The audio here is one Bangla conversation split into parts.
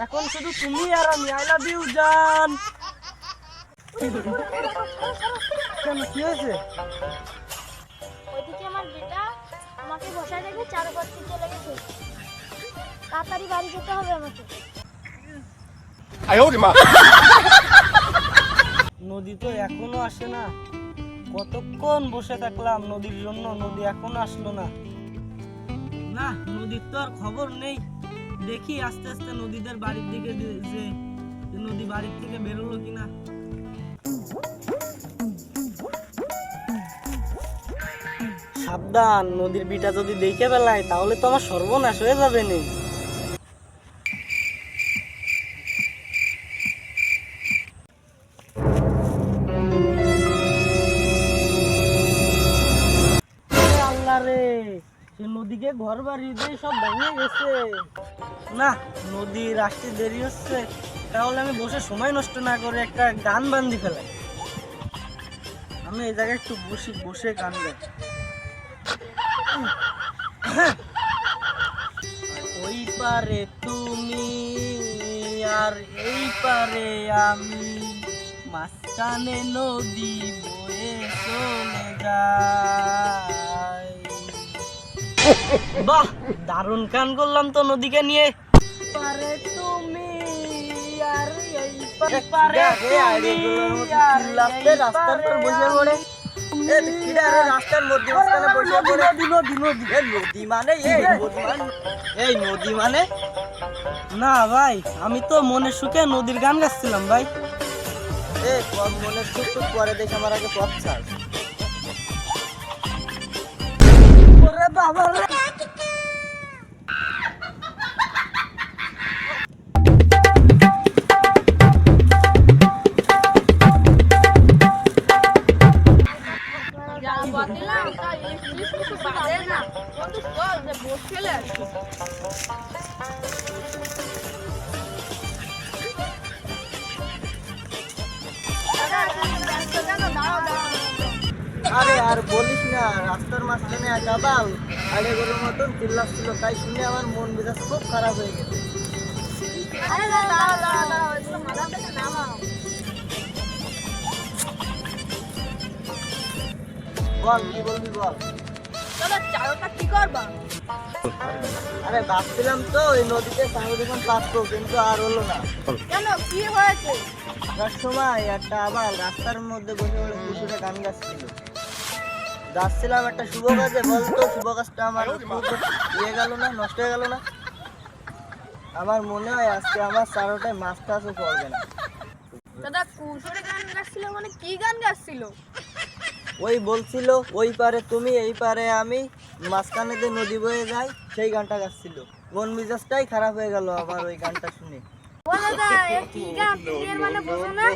এখন শুধু তুমি আর আমি। আই লাভ ইউ জান। কেন, কি হয়েছে? ওইদিকে আমার বেটা আমাকে বসায় রেখে চারপাশে চলে গেছে। তাড়াতাড়ি বাড়ি যেতে হবে আমাকে। নদী তো এখনো আসে না। কতক্ষণ বসে থাকলাম নদীর জন্য, নদী এখনো আসলো না। না, নদীর তো আর খবর নেই। দেখি আস্তে আস্তে নদীদের বাড়ির দিকে যে নদী বাড়ির থেকে বেরোলো কিনা। সাবধান, নদীর বিটা যদি দেখে ফেলায় তাহলে তো আমার সর্বনাশ হয়ে যাবে নি। আল্লাহ রে, সে নদীকে ঘর বাড়ি দিয়ে সব ভেঙে গেছে। না, নদীর আসতে দেরি হচ্ছে, তাহলে আমি বসে সময় নষ্ট না করে একটা গান বান্ধি ফেলাই। আমি এই জায়গায় একটু বসে গান গাই। ওই পারে তুমি আর এই পারে আমি, মাঝখানে নদী বয়ে চলে যায়। বাহ, দারুণ গান করলাম তো নদীকে নিয়ে। পারে তুমি আর এই পারে রাস্তার পর বসে পড়ে রাস্তার মধ্যে নদী মানে না ভাই, আমি তো মনের সুখে নদীর গান গাচ্ছিলাম ভাই। মনের সুখ তো পরে দেখে আমার আগে পথ ছাড়। বাবা আরে আর বলিস না, রাস্তার মাঝখানে একা বাল আগে গরুর মতন চিল্লাচ্ছিল, তাই শুনে আমার মন মেজাজ খুব খারাপ হয়ে গেছে। বল, কি বলবি বল। কি করবা? আরে ভাবছিলাম তো এই নদীতে সাগর এখন পাবো, কিন্তু আর হলো না। কেন, কি হয়েছে? তার সময় একটা আবার রাস্তার মধ্যে বসে বলে পুকুরে গান গাচ্ছিল। যাচ্ছিলাম একটা শুভ কাজে, বলতো শুভ কাজটা আমার ইয়ে গেল না, নষ্ট হয়ে গেল না। আমার মনে হয় আজকে আমার চারোটায় মাছ টাছও পড়বে না। দাদা কুশলে গান গাচ্ছিল মানে কি গান গাচ্ছিল? ওই বলছিল ওই পারে তুমি এই পারে আমি, মাঝখানে যে নদী বয়ে যায়, সেই গানটা গাচ্ছিল। মন মেজাজটাই খারাপ হয়ে গেল আমার ওই গানটা শুনে। ও দাদা, কি গান? এর মানে বুঝো না?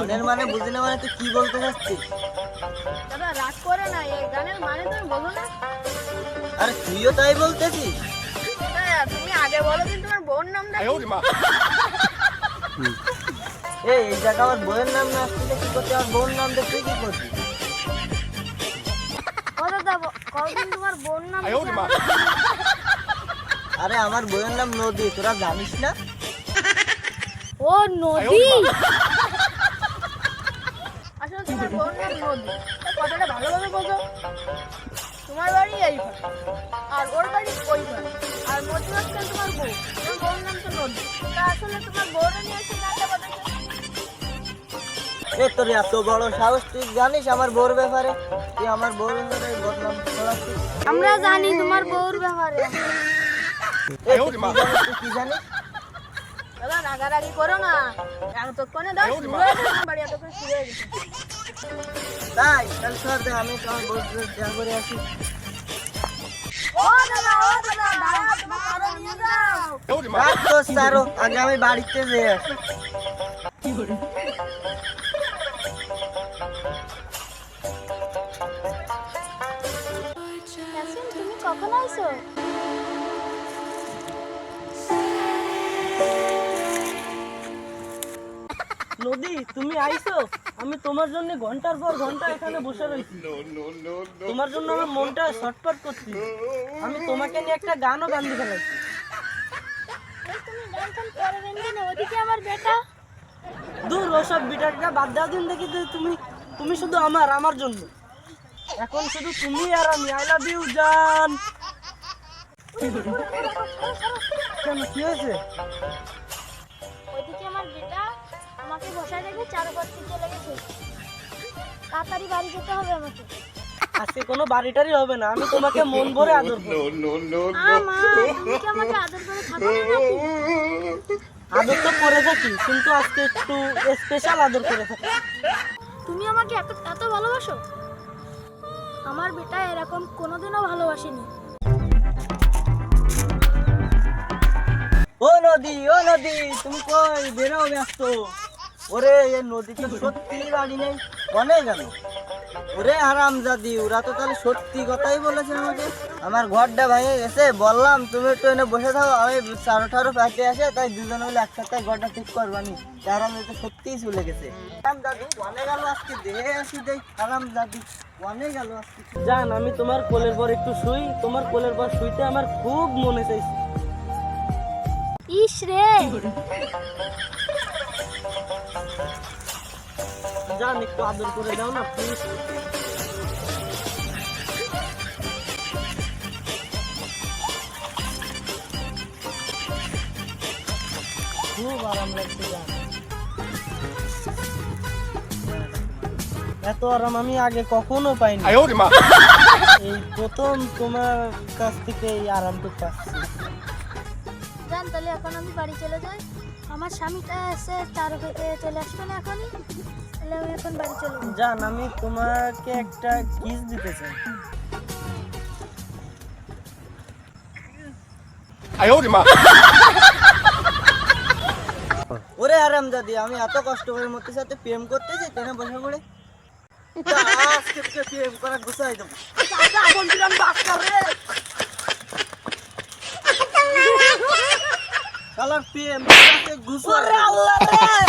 গানের মানে বুঝি না মানে তুই কি বলতে চাচ্ছিস? দাদা রাগ করে না, এই গানের মানে তুমি বোঝো না? আরে তুইও তাই বলতেছিস? তুমি আগে বলো দিন তোমার বোন নামটা কি? এই জায়গা আমার বইয়ের নাম না আসলে কি করতে, আমার বোন নাম দিয়ে তুই কি করছিস? ও দাদা, কতদিন তোমার বোন নাম? আরে আমার বইয়ের নাম নদী, তোরা জানিস না? ও নদী, আসলে তোমার বোন নাম নদী। কথাটা ভালোভাবে বোঝো। তোমার বাড়ি এই ঘর আর ওর বাড়ি ওই ঘর, আর মধ্যখানে তোমার বউ। তোমার বোন নাম তো নদী, তা আসলে তোমার বউরে নিয়ে এসে গানটা বাজাচ্ছে। তোর এত বড় সাহস, তুই জানিস আমার বউর ব্যাপারে? তুই আমার বউর ব্যাপারে বদনাম ছড়াচ্ছিস। আমরা জানি তোমার বউর ব্যাপারে। তুই কি জানিস? দাদা রাগারাগি করো না, এতক্ষণে দাও শুরু হয়ে গেছে, বাড়ি এতক্ষণ শুরু হয়ে গেছে। তাই তাহলে সর দে, আমি তোমার বউর দেখা করে আসি। ও দাদা, দাঁড়াও, তোমার কারো নিয়ে যাও। রাখ তো সারো, আগে আমি বাড়িতে যেয়ে আসি। ইয়াসিন, তুমি কখন আইছো? নদী, তুমি আইছো? আমি তোমার জন্য ঘন্টার পর ঘন্টা এখানে বসে রয়েছি। তোমার জন্য আমার মনটা ছটফট করছে। আমি তোমাকে নিয়ে একটা গানও বান্ধি ফেলাইছি। তুমি গান টান পরে বেঁধে না, ওদিকে আমার বেটা। দূর ওসব বিটাটা বাদ দাও দিন দেখি যে তুমি শুধু আমার জন্য। এখন শুধু তুমি আর আমি। আই লাভ ইউ জান। কেন কি হয়েছে? ওইদিকে আমার বেটা আমাকে বসায় রেখে চারপাশে চলে গেছে। তাড়াতাড়ি বাড়ি যেতে হবে আমাকে। আজকে কোনো বাড়িটারই হবে না, আমি তোমাকে মন ভরে আদর করব। মা, তুমি কি আমাকে আদর করে থাকো না নাকি? আদর তো করে থাকি, কিন্তু আজকে একটু স্পেশাল আদর করে থাকি। তুমি আমাকে এত এত ভালোবাসো? আমার বেটা এরকম কোনোদিনও ভালোবাসেনি। ও নদী তুমি কই বেরো ব্যস্ত? ওরে এই নদীতে সত্যি বাড়ি নেই, অনেক গেল। ওরে হারামজাদি, ওরা তো তাহলে সত্যি কথাই বলেছে আমাকে। আমার ঘরটা ভেঙে গেছে, বললাম তুমি একটু এনে বসে থাকো, আমি চারো ঠারো প্যাকে আসে, তাই দুজনে মিলে একসাথে ঘরটা ঠিক করবানি। হারামজাদি সত্যিই চলে গেছে। হারামজাদি অনেক গেল আজকে, দেহে আসি দেই। হারামজাদি অনেক গেল আজকে। জান, আমি তোমার কোলের পর একটু শুই। তোমার কোলের পর শুইতে আমার খুব মনে চাইছে। ইস রে, জান একটু আদর করে দাও না প্লিজ। খুব আরাম লাগছে জান, এত আরাম আমি আগে কখনো পাইনি। এই প্রথম তোমার কাছ থেকে এই আরামটুকু পাচ্ছি। জান তাহলে এখন আমি বাড়ি চলে যাই। আমার স্বামীটা এসে চারো থেকে চলে আসবে না এখনই, তাহলে আমি এখন বাড়ি চলে যাই। জান, আমি তোমাকে একটা কিস দিতে চাই। ওরে হারামজাদি, আমি এত কষ্ট করে মধ্যে সাথে প্রেম করতেছি, ট্রেনে বসে পড়ে আজকে তোকে প্রেম করা গুছাই দেবো। বলছিলাম ডাক্তার রে, শালার প্রেম গুছাই।